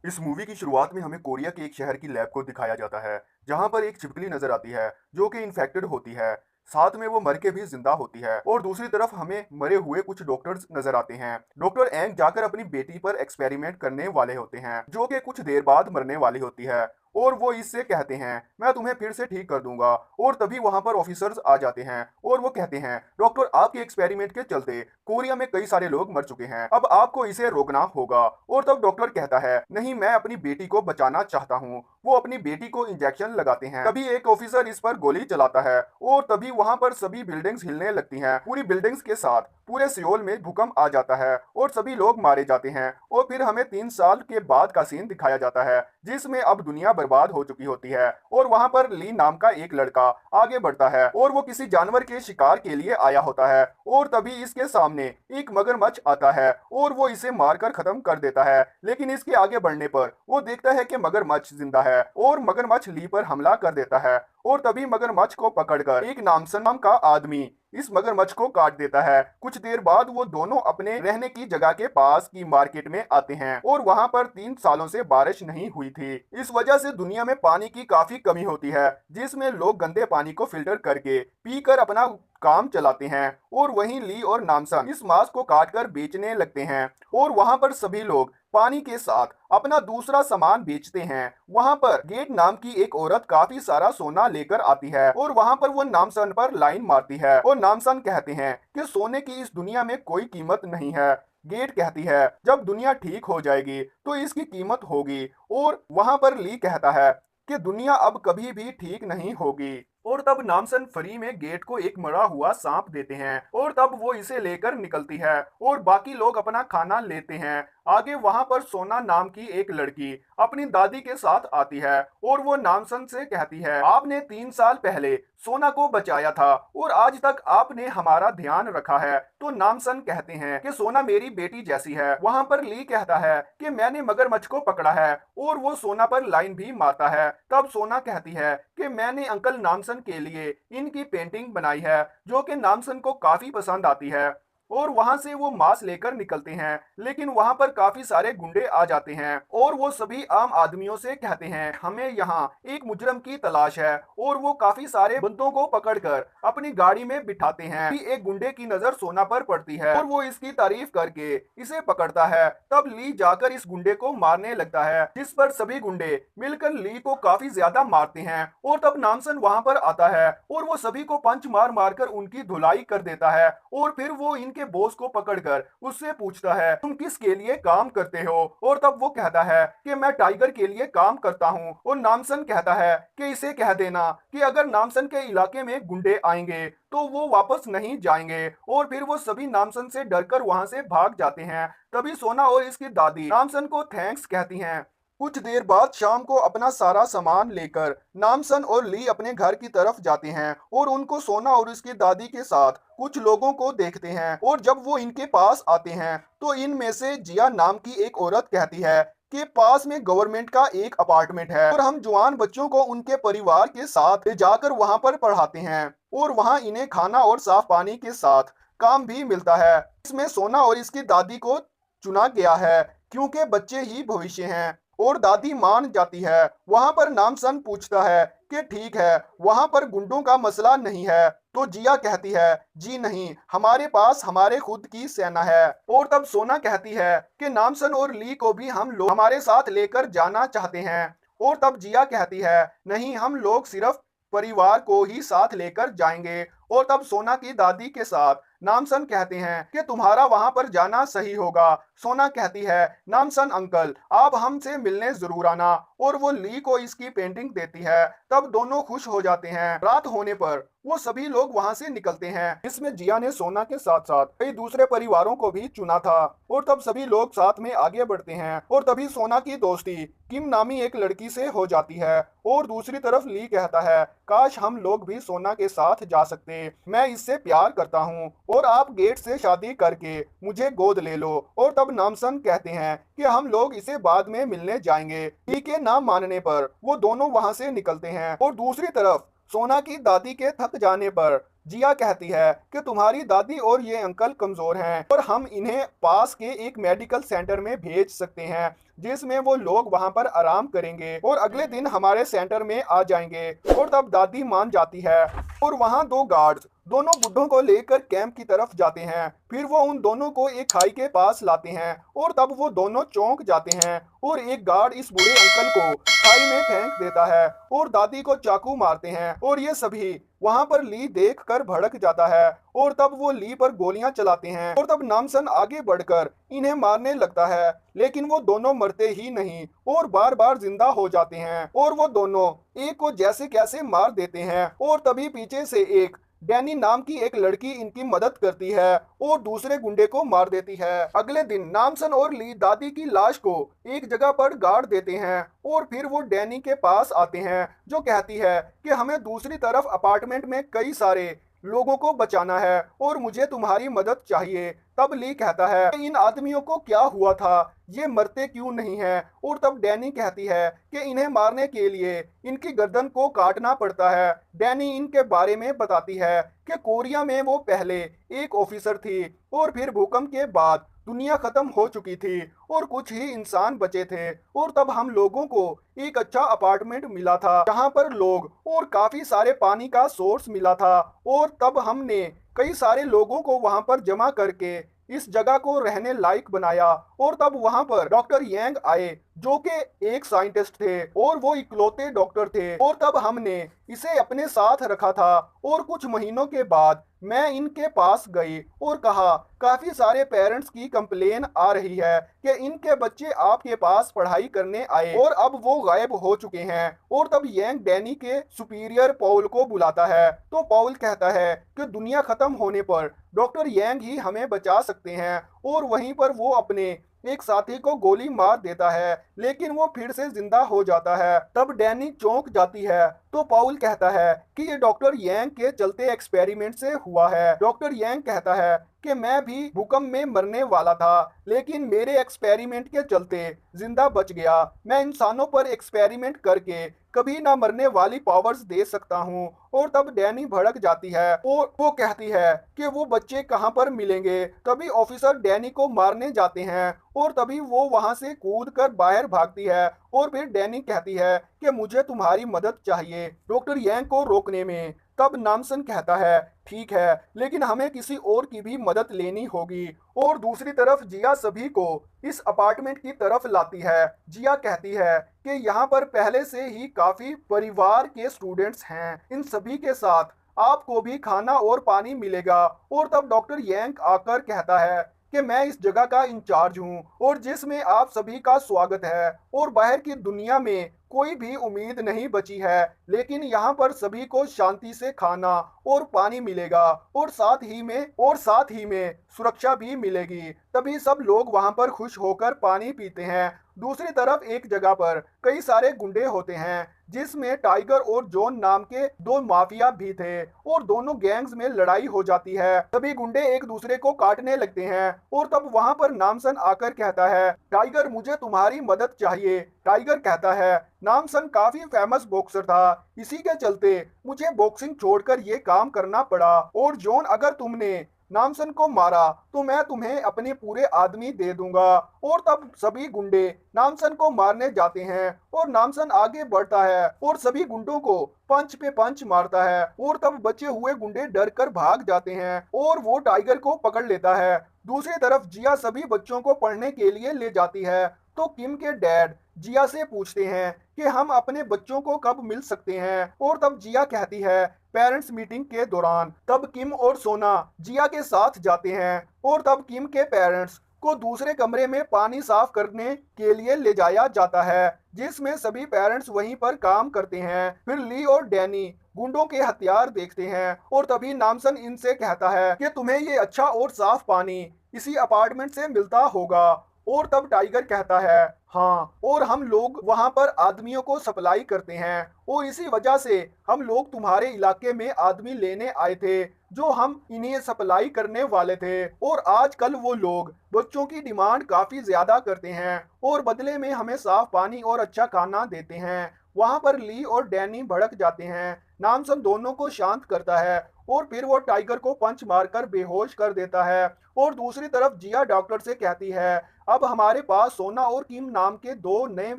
इस मूवी की शुरुआत में हमें कोरिया के एक शहर की लैब को दिखाया जाता है, जहां पर एक छिपकली नजर आती है, जो कि इन्फेक्टेड होती है। साथ में वो मर के भी जिंदा होती है और दूसरी तरफ हमें मरे हुए कुछ डॉक्टर्स नजर आते हैं। डॉक्टर एंग जाकर अपनी बेटी पर एक्सपेरिमेंट करने वाले होते हैं, जो कि कुछ देर बाद मरने वाली होती है। और वो इससे कहते हैं, मैं तुम्हें फिर से ठीक कर दूंगा। और तभी वहां पर ऑफिसर्स आ जाते हैं और वो कहते हैं, डॉक्टर आपके एक्सपेरिमेंट के चलते कोरिया में कई सारे लोग मर चुके हैं, अब आपको इसे रोकना होगा। और तब डॉक्टर कहता है, नहीं, मैं अपनी बेटी को बचाना चाहता हूँ। वो अपनी बेटी को इंजेक्शन लगाते हैं, तभी एक ऑफिसर इस पर गोली चलाता है और तभी वहां पर सभी बिल्डिंग्स हिलने लगती हैं। पूरी बिल्डिंग्स के साथ पूरे सियोल में भूकंप आ जाता है और सभी लोग मारे जाते हैं। और फिर हमें 3 साल के बाद का सीन दिखाया जाता है, जिसमें अब दुनिया बर्बाद हो चुकी होती है और वहां पर ली नाम का एक लड़का आगे बढ़ता है और वो किसी जानवर के शिकार के लिए आया होता है। और तभी इसके सामने एक मगरमच्छ आता है और वो इसे मारकर खत्म कर देता है। लेकिन इसके आगे बढ़ने पर वो देखता है कि मगरमच्छ जिंदा है और मगरमच्छ ली पर हमला कर देता है। और तभी मगरमच्छ को पकड़कर एक नामसन नाम का आदमी इस मगरमच्छ को काट देता है। कुछ देर बाद वो दोनों अपने रहने की जगह के पास की मार्केट में आते हैं और वहां पर 3 सालों से बारिश नहीं हुई थी। इस वजह से दुनिया में पानी की काफी कमी होती है, जिसमें लोग गंदे पानी को फिल्टर करके पीकर अपना काम चलाते हैं। और वहीं ली और नामसन इस मांस को काटकर बेचने लगते हैं और वहां पर सभी लोग पानी के साथ अपना दूसरा सामान बेचते हैं। वहां पर गेट नाम की एक औरत काफी सारा सोना लेकर आती है और वहां पर वो नामसन पर लाइन मारती है और नामसन कहते हैं कि सोने की इस दुनिया में कोई कीमत नहीं है। गेट कहती है, जब दुनिया ठीक हो जाएगी तो इसकी कीमत होगी। और वहां पर ली कहता है कि दुनिया अब कभी भी ठीक नहीं होगी। और तब नामसन फ्री में गेट को एक मरा हुआ सांप देते हैं और तब वो इसे लेकर निकलती है और बाकी लोग अपना खाना लेते हैं। आगे वहां पर सोना नाम की एक लड़की अपनी दादी के साथ आती है और वो नामसन से कहती है, आपने 3 साल पहले सोना को बचाया था और आज तक आपने हमारा ध्यान रखा है। तो नामसन कहते हैं कि सोना मेरी बेटी जैसी है। वहां पर ली कहता है कि मैंने मगरमच्छ को पकड़ा है और वो सोना पर लाइन भी मारता है। तब सोना कहती है कि मैंने अंकल नामसन के लिए इनकी पेंटिंग बनाई है, जो कि नामसन को काफी पसंद आती है। और वहां से वो मांस लेकर निकलते हैं, लेकिन वहां पर काफी सारे गुंडे आ जाते हैं और वो सभी आम आदमियों से कहते हैं, हमें यहाँ एक मुजरम की तलाश है। और वो काफी सारे बंदों को पकड़कर अपनी गाड़ी में बिठाते हैं। एक गुंडे की नजर सोना पर पड़ती है और वो इसकी तारीफ करके इसे पकड़ता है। तब ली जाकर इस गुंडे को मारने लगता है, जिस पर सभी गुंडे मिलकर ली को काफी ज्यादा मारते हैं। और तब नामसन वहां पर आता है और वो सभी को पंच मार मारकर उनकी धुलाई कर देता है। और फिर वो के बॉस को पकड़कर उससे पूछता है, तुम किसके लिए काम करते हो? और तब वो कहता है कि मैं टाइगर के लिए काम करता हूँ। और नामसन कहता है कि इसे कह देना कि अगर नामसन के इलाके में गुंडे आएंगे तो वो वापस नहीं जाएंगे। और फिर वो सभी नामसन से डरकर वहां से भाग जाते हैं। तभी सोना और इसकी दादी नामसन को थैंक्स कहती हैं। कुछ देर बाद शाम को अपना सारा सामान लेकर नामसन और ली अपने घर की तरफ जाते हैं और उनको सोना और उसकी दादी के साथ कुछ लोगों को देखते हैं। और जब वो इनके पास आते हैं तो इनमें से जिया नाम की एक औरत कहती है कि पास में गवर्नमेंट का एक अपार्टमेंट है और हम जवान बच्चों को उनके परिवार के साथ ले जाकर वहां पर पढ़ाते हैं और वहां इन्हें खाना और साफ पानी के साथ काम भी मिलता है। इसमें सोना और इसकी दादी को चुना गया है क्योंकि बच्चे ही भविष्य हैं। और दादी मान जाती है। वहां पर नामसन पूछता है कि ठीक है, वहां पर गुंडों का मसला नहीं है? तो जिया कहती है, जी नहीं, हमारे पास हमारे खुद की सेना है। और तब सोना कहती है कि नामसन और ली को भी हम लोग हमारे साथ लेकर जाना चाहते हैं। और तब जिया कहती है, नहीं, हम लोग सिर्फ परिवार को ही साथ लेकर जाएंगे। और तब सोना की दादी के साथ नामसन कहते हैं कि तुम्हारा वहां पर जाना सही होगा। सोना कहती है, नामसन अंकल, आप हमसे मिलने जरूर आना। और वो ली को इसकी पेंटिंग देती है। तब दोनों खुश हो जाते हैं। रात होने पर वो सभी लोग वहां से निकलते हैं। इसमें जिया ने सोना के साथ साथ कई दूसरे परिवारों को भी चुना था। और तब सभी लोग साथ में आगे बढ़ते हैं और तभी सोना की दोस्ती किम नामी एक लड़की से हो जाती है। और दूसरी तरफ ली कहता है, काश हम लोग भी सोना के साथ जा सकते, मैं इससे प्यार करता हूँ और आप गेट से शादी करके मुझे गोद ले लो। और तब नामसन कहते हैं कि हम लोग इसे बाद में मिलने जाएंगे। ली के ना मानने पर वो दोनों वहां से निकलते हैं और दूसरी तरफ सोना की दादी के थक जाने पर जिया कहती है कि तुम्हारी दादी और ये अंकल कमजोर हैं और हम इन्हें पास के एक मेडिकल सेंटर में भेज सकते हैं जिसमें वो लोग वहां पर आराम करेंगे और अगले दिन हमारे सेंटर में आ जाएंगे। और तब दादी मान जाती है और वहां दो गार्ड्स दोनों बुड्ढों को लेकर कैंप की तरफ जाते हैं। फिर वो उन दोनों को एक खाई के पास लाते हैं और तब वो दोनों चौंक जाते हैं और एक गार्ड इस बूढ़े अंकल को खाई में फेंक देता है और दादी को चाकू मारते हैं और ये सभी वहां पर ली देख कर भड़क जाता है और तब वो ली पर गोलियां चलाते हैं और तब नामसन आगे बढ़कर इन्हें मारने लगता है, लेकिन वो दोनों मरते ही नहीं और बार बार जिंदा हो जाते हैं और वो दोनों एक को जैसे कैसे मार देते हैं। और तभी पीछे से एक डैनी नाम की एक लड़की इनकी मदद करती है और दूसरे गुंडे को मार देती है। अगले दिन नामसन और ली दादी की लाश को एक जगह पर गाड़ देते हैं और फिर वो डैनी के पास आते हैं जो कहती है कि हमें दूसरी तरफ अपार्टमेंट में कई सारे लोगों को बचाना है और मुझे तुम्हारी मदद चाहिए। तब ली कहता है कि इन आदमियों को क्या हुआ था, ये मरते क्यों नहीं है। और तब डैनी कहती है कि इन्हें मारने के लिए इनकी गर्दन को काटना पड़ता है। डैनी इनके बारे में बताती है कि कोरिया में वो पहले एक ऑफिसर थी और फिर भूकंप के बाद दुनिया खत्म हो चुकी थी और कुछ ही इंसान बचे थे और तब हम लोगों को एक अच्छा अपार्टमेंट मिला था जहां पर लोग और काफी सारे पानी का सोर्स मिला था और तब हमने कई सारे लोगों को वहां पर जमा करके इस जगह को रहने लायक बनाया। और तब वहां पर डॉक्टर यांग आए जो कि एक साइंटिस्ट थे और वो इकलौते डॉक्टर थे और तब हमने इसे अपने साथ रखा था। और कुछ महीनों के बाद मैं इनके पास गई और कहा काफी सारे पेरेंट्स की कंप्लेन आ रही है कि इनके बच्चे आपके पास पढ़ाई करने आए और अब वो गायब हो चुके हैं। और तब यांग डैनी के सुपीरियर पॉल को बुलाता है तो पॉल कहता है कि दुनिया खत्म होने पर डॉक्टर यांग ही हमें बचा सकते हैं और वहीं पर वो अपने एक साथी को गोली मार देता है लेकिन वो फिर से जिंदा हो जाता है। तब डैनी चौंक जाती है तो पॉल कहता है कि ये डॉक्टर यांग के चलते एक्सपेरिमेंट से हुआ है। डॉक्टर यांग कहता है कि मैं भी भूकंप में मरने वाला था लेकिन मेरे एक्सपेरिमेंट के चलते जिंदा बच गया। मैं इंसानों पर एक्सपेरिमेंट करके कभी ना मरने वाली पावर्स दे सकता हूँ। और तब डैनी भड़क जाती है और वो कहती है कि वो बच्चे कहाँ पर मिलेंगे। तभी ऑफिसर डैनी को मारने जाते हैं और तभी वो वहां से कूद कर बाहर भागती है और फिर डैनी कहती है कि मुझे तुम्हारी मदद चाहिए डॉक्टर यांग को रोकने में। तब नामसन कहता है ठीक है लेकिन हमें किसी और की भी मदद लेनी होगी। और दूसरी तरफ जिया सभी को इस अपार्टमेंट की तरफ लाती है। जिया कहती है कि यहाँ पर पहले से ही काफी परिवार के स्टूडेंट्स हैं, इन सभी के साथ आपको भी खाना और पानी मिलेगा। और तब डॉक्टर यांग आकर कहता है कि मैं इस जगह का इंचार्ज हूँ और जिसमें आप सभी का स्वागत है और बाहर की दुनिया में कोई भी उम्मीद नहीं बची है लेकिन यहाँ पर सभी को शांति से खाना और पानी मिलेगा और साथ ही में सुरक्षा भी मिलेगी। तभी सब लोग वहाँ पर खुश होकर पानी पीते हैं। दूसरी तरफ एक जगह पर कई सारे गुंडे होते हैं जिसमें टाइगर और जॉन नाम के दो माफिया भी थे और दोनों गैंग्स में लड़ाई हो जाती है। तभी गुंडे एक दूसरे को काटने लगते हैं और तब वहां पर नामसन आकर कहता है टाइगर मुझे तुम्हारी मदद चाहिए। टाइगर कहता है नामसन काफी फेमस बॉक्सर था, इसी के चलते मुझे बॉक्सिंग छोड़कर ये काम करना पड़ा। और जॉन अगर तुमने नामसन को मारा तो मैं तुम्हें अपने पूरे आदमी दे दूंगा। और तब सभी गुंडे नामसन को मारने जाते हैं और नामसन आगे बढ़ता है और सभी गुंडों को पंच पे पंच मारता है और तब बचे हुए गुंडे डर कर भाग जाते हैं और वो टाइगर को पकड़ लेता है। दूसरी तरफ जिया सभी बच्चों को पढ़ने के लिए ले जाती है तो किम के डैड जिया से पूछते हैं कि हम अपने बच्चों को कब मिल सकते हैं। और तब जिया कहती है पेरेंट्स मीटिंग के दौरान। तब किम और सोना जिया के साथ जाते हैं और तब किम के पेरेंट्स को दूसरे कमरे में पानी साफ करने के लिए ले जाया जाता है जिसमें सभी पेरेंट्स वहीं पर काम करते हैं। फिर ली और डैनी गुंडों के हथियार देखते हैं और तभी नामसन इनसे कहता है कि तुम्हें ये अच्छा और साफ पानी इसी अपार्टमेंट से मिलता होगा। और तब टाइगर कहता है हाँ, और हम लोग वहां पर आदमियों को सप्लाई करते हैं और इसी वजह से हम लोग तुम्हारे इलाके में आदमी लेने आए थे जो हम इन्हें सप्लाई करने वाले थे। और आजकल वो लोग बच्चों की डिमांड काफी ज्यादा करते हैं और बदले में हमें साफ पानी और अच्छा खाना देते हैं। वहां पर ली और डैनी भड़क जाते हैं। नामसन दोनों को शांत करता है और फिर वो टाइगर को पंच मारकर बेहोश कर देता है। और दूसरी तरफ जिया डॉक्टर से कहती है, अब हमारे पास सोना और किम नाम के दो नए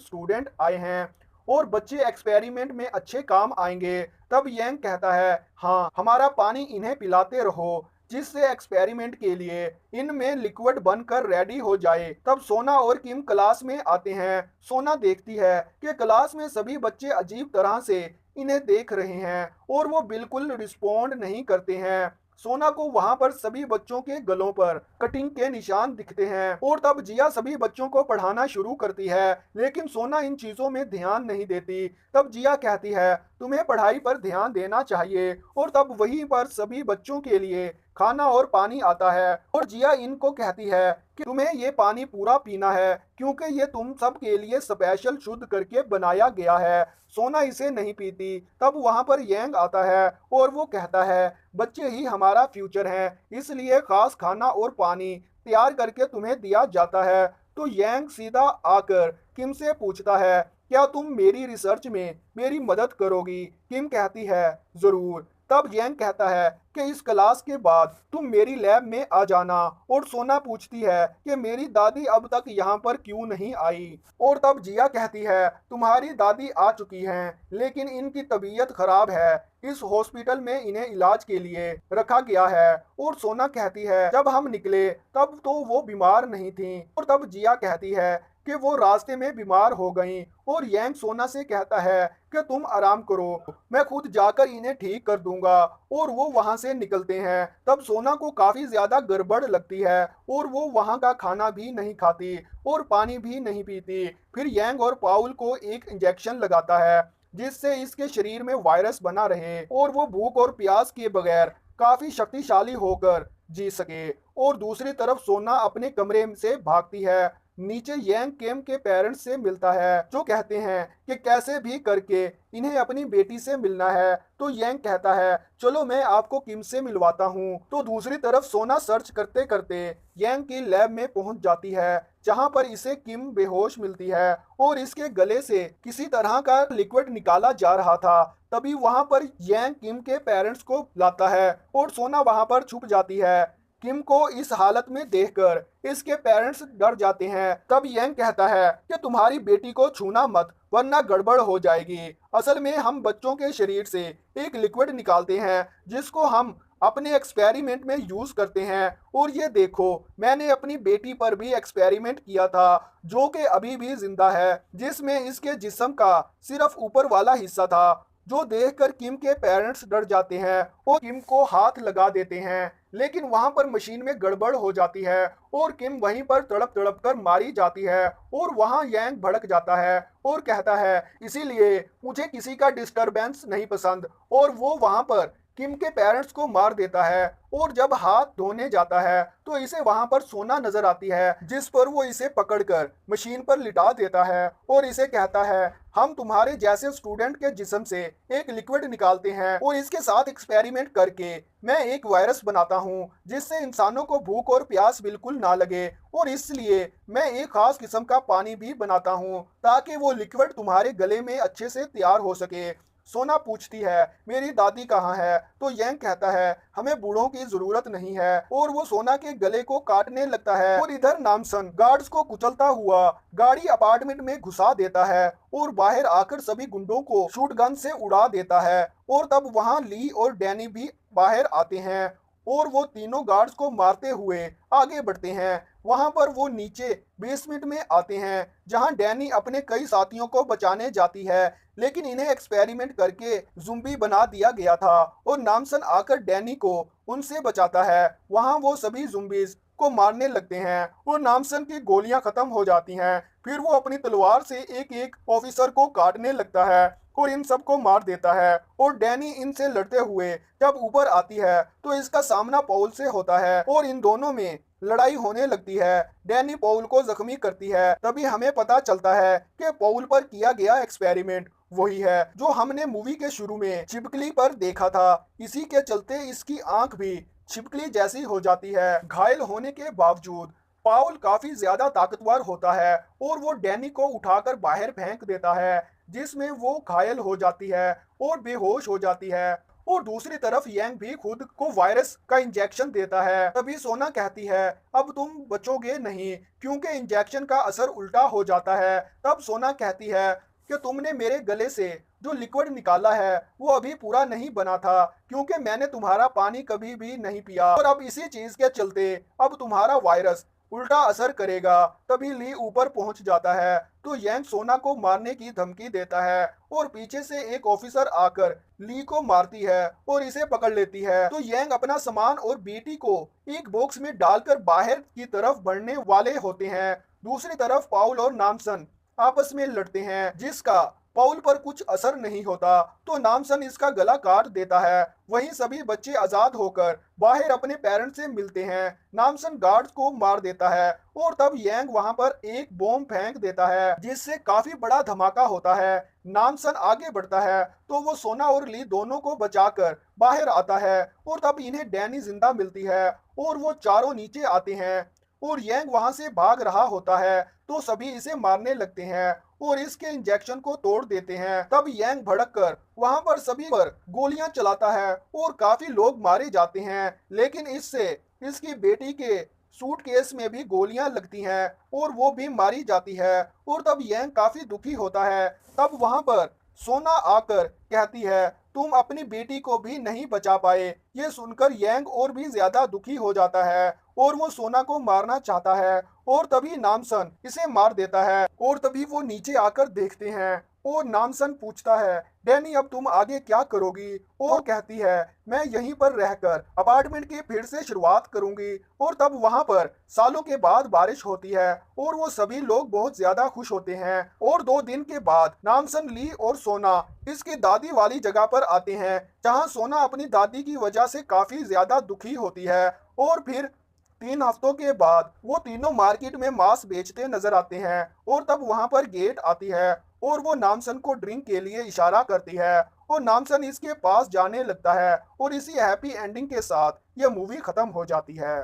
स्टूडेंट आए हैं और बच्चे एक्सपेरिमेंट में अच्छे काम आएंगे। तब यंग कहता है, हाँ, हमारा पानी इन्हें पिलाते रहो जिससे एक्सपेरिमेंट के लिए इनमें लिक्विड बनकर रेडी हो जाए। तब सोना और किम क्लास में आते हैं। सोना देखती है कि क्लास में सभी बच्चे अजीब तरह से इन्हें देख रहे हैं और वो बिल्कुल रिस्पोंड नहीं करते हैं। सोना को वहां पर सभी बच्चों के गलों पर कटिंग के निशान दिखते हैं और तब जिया सभी बच्चों को पढ़ाना शुरू करती है, लेकिन सोना इन चीजों में ध्यान नहीं देती। तब जिया कहती है, तुम्हें पढ़ाई पर ध्यान देना चाहिए। और तब वहीं पर सभी बच्चों के लिए खाना और पानी आता है और जिया इनको कहती है कि तुम्हें ये पानी पूरा पीना है क्योंकि ये तुम सब के लिए स्पेशल शुद्ध करके बनाया गया है। सोना इसे नहीं पीती। तब वहां पर यंग आता है और वो कहता है, बच्चे ही हमारा फ्यूचर हैं, इसलिए खास खाना और पानी तैयार करके तुम्हें दिया जाता है। तो यंग सीधा आकर किम से पूछता है, क्या तुम मेरी रिसर्च में मेरी मदद करोगी? किम कहती है, जरूर। तब यंग कहता है कि इस क्लास के बाद तुम मेरी लैब में आ जाना। और सोना पूछती है कि मेरी दादी अब तक यहाँ पर क्यों नहीं आई? और तब जिया कहती है, तुम्हारी दादी आ चुकी हैं, लेकिन इनकी तबीयत खराब है, इस हॉस्पिटल में इन्हें इलाज के लिए रखा गया है। और सोना कहती है, जब हम निकले तब तो वो बीमार नहीं थी। और तब जिया कहती है कि वो रास्ते में बीमार हो गईं। और यंग सोना से कहता है कि तुम आराम करो, मैं खुद जाकर इन्हें ठीक कर दूंगा। और वो वहां से निकलते हैं। तब सोना को काफी ज्यादा गड़बड़ लगती है और वो वहां का खाना भी नहीं खाती और पानी भी नहीं पीती। फिर यंग और पाउल को एक इंजेक्शन लगाता है जिससे इसके शरीर में वायरस बना रहे और वो भूख और प्यास के बगैर काफी शक्तिशाली होकर जी सके। और दूसरी तरफ सोना अपने कमरे से भागती है। नीचे यंग केम के पेरेंट्स से मिलता है जो कहते हैं कि कैसे भी करके इन्हें अपनी बेटी से मिलना है। तो यंग कहता है, चलो मैं आपको किम से मिलवाता हूँ। तो दूसरी तरफ सोना सर्च करते करते यंग की लैब में पहुंच जाती है जहां पर इसे किम बेहोश मिलती है और इसके गले से किसी तरह का लिक्विड निकाला जा रहा था। तभी वहां पर यंग किम के पेरेंट्स को लाता है और सोना वहां पर छुप जाती है। किम को इस हालत में देखकर इसके पेरेंट्स डर जाते हैं। तब यंग कहता है कि तुम्हारी बेटी को छूना मत वरना गड़बड़ हो जाएगी। असल में हम बच्चों के शरीर से एक लिक्विड निकालते हैं जिसको हम अपने एक्सपेरिमेंट में यूज करते हैं। और ये देखो, मैंने अपनी बेटी पर भी एक्सपेरिमेंट किया था जो कि अभी भी जिंदा है, जिसमें इसके जिस्म का सिर्फ ऊपर वाला हिस्सा था। जो देखकर किम के पेरेंट्स डर जाते हैं और किम को हाथ लगा देते हैं, लेकिन वहां पर मशीन में गड़बड़ हो जाती है और किम वहीं पर तड़प तड़प कर मारी जाती है। और वहां यंग भड़क जाता है और कहता है, इसीलिए मुझे किसी का डिस्टरबेंस नहीं पसंद। और वो वहां पर किम के पेरेंट्स को मार देता है। और जब हाथ धोने जाता है तो इसे वहां पर सोना नजर आती है जिस पर वो इसे पकड़कर मशीन पर लिटा देता है और इसे कहता है, हम तुम्हारे जैसे स्टूडेंट के जिस्म से एक लिक्विड निकालते हैं और इसके साथ एक्सपेरिमेंट करके मैं एक वायरस बनाता हूँ जिससे इंसानों को भूख और प्यास बिल्कुल ना लगे। और इसलिए मैं एक खास किस्म का पानी भी बनाता हूँ ताकि वो लिक्विड तुम्हारे गले में अच्छे से तैयार हो सके। सोना पूछती है, मेरी दादी कहाँ है? तो यंग कहता है, हमें बूढ़ों की जरूरत नहीं है। और वो सोना के गले को काटने लगता है। और इधर नामसन गार्ड्स को कुचलता हुआ गाड़ी अपार्टमेंट में घुसा देता है और बाहर आकर सभी गुंडों को शूटगन से उड़ा देता है। और तब वहां ली और डैनी भी बाहर आते हैं और वो तीनों गार्ड्स को मारते हुए आगे बढ़ते हैं। वहां पर वो नीचे बेसमेंट में आते हैं जहां डैनी अपने कई साथियों को बचाने जाती है, लेकिन इन्हें एक्सपेरिमेंट करके ज़ुम्बी बना दिया गया था। और नामसन आकर डैनी को उनसे बचाता है। वहां वो सभी ज़ुम्बीज को मारने लगते हैं और नामसन की गोलियां खत्म हो जाती हैं। फिर वो अपनी तलवार से एक एक ऑफिसर को काटने लगता है और इन सबको मार देता है। और डैनी इनसे लड़ते हुए जब ऊपर आती है तो इसका सामना पॉल से होता है और इन दोनों में लड़ाई होने लगती है। डैनी पॉल को जख्मी करती है। तभी हमें पता चलता है कि पॉल पर किया गया एक्सपेरिमेंट वही है जो हमने मूवी के शुरू में छिपकली पर देखा था। इसी के चलते इसकी आंख भी छिपकली जैसी हो जाती है। घायल होने के बावजूद पाउल काफी ज्यादा ताकतवर होता है और वो डैनी को उठाकर बाहर फेंक देता है। जिसमें वो घायल हो जाती है और बेहोश हो जाती है। और दूसरी तरफ यंग भी खुद को वायरस का इंजेक्शन देता है। तभी सोना कहती है अब तुम बचोगे नहीं, क्योंकि इंजेक्शन का असर उल्टा हो जाता है। तब सोना कहती है कि तुमने मेरे गले से जो लिक्विड निकाला है वो अभी पूरा नहीं बना था, क्योंकि मैंने तुम्हारा पानी कभी भी नहीं पिया, और अब इसी चीज के चलते अब तुम्हारा वायरस उल्टा असर करेगा। तभी ली ऊपर पहुंच जाता है तो यंग सोना को मारने की धमकी देता है, और पीछे से एक ऑफिसर आकर ली को मारती है और इसे पकड़ लेती है। तो यंग अपना सामान और बेटी को एक बॉक्स में डालकर बाहर की तरफ बढ़ने वाले होते हैं। दूसरी तरफ पाउल और नामसन आपस में लड़ते हैं, जिसका पाउल पर कुछ असर नहीं होता, तो नामसन इसका गला काट देता है। वहीं सभी बच्चे आजाद होकर बाहर अपने पेरेंट्स से मिलते हैं। नामसन गार्ड्स को मार देता है और तब यंग वहां पर एक बॉम्ब फेंक देता है, जिससे काफी बड़ा धमाका होता है। नामसन आगे बढ़ता है तो वो सोना और ली दोनों को बचाकर बाहर आता है, और तब इन्हें डैनी जिंदा मिलती है और वो चारों नीचे आते हैं। और यंग वहां से भाग रहा होता है तो सभी इसे मारने लगते हैं और इसके इंजेक्शन को तोड़ देते हैं। तब यंग भड़क कर वहां पर सभी पर गोलियां चलाता है और काफी लोग मारे जाते हैं, लेकिन इससे इसकी बेटी के सूटकेस में भी गोलियां लगती हैं और वो भी मारी जाती है। और तब यंग काफी दुखी होता है। तब वहां पर सोना आकर कहती है तुम अपनी बेटी को भी नहीं बचा पाए। ये सुनकर यंग और भी ज्यादा दुखी हो जाता है और वो सोना को मारना चाहता है, और तभी नामसन इसे मार देता है। और तभी वो नीचे आकर देखते हैं और नामसन पूछता है डैनी अब तुम आगे क्या करोगी। और कहती है मैं यहीं पर रहकर अपार्टमेंट की फिर से शुरुआत करूंगी। और तब वहां पर सालों के बाद बारिश होती है और वो सभी लोग बहुत ज्यादा खुश होते हैं। और 2 दिन के बाद नामसन, ली और सोना इसकी दादी वाली जगह पर आते हैं, जहां सोना अपनी दादी की वजह से काफी ज्यादा दुखी होती है। और फिर 3 हफ्तों के बाद वो तीनों मार्केट में मांस बेचते नजर आते हैं। और तब वहां पर गेट आती है और वो नामसन को ड्रिंक के लिए इशारा करती है और नामसन इसके पास जाने लगता है, और इसी हैप्पी एंडिंग के साथ यह मूवी खत्म हो जाती है।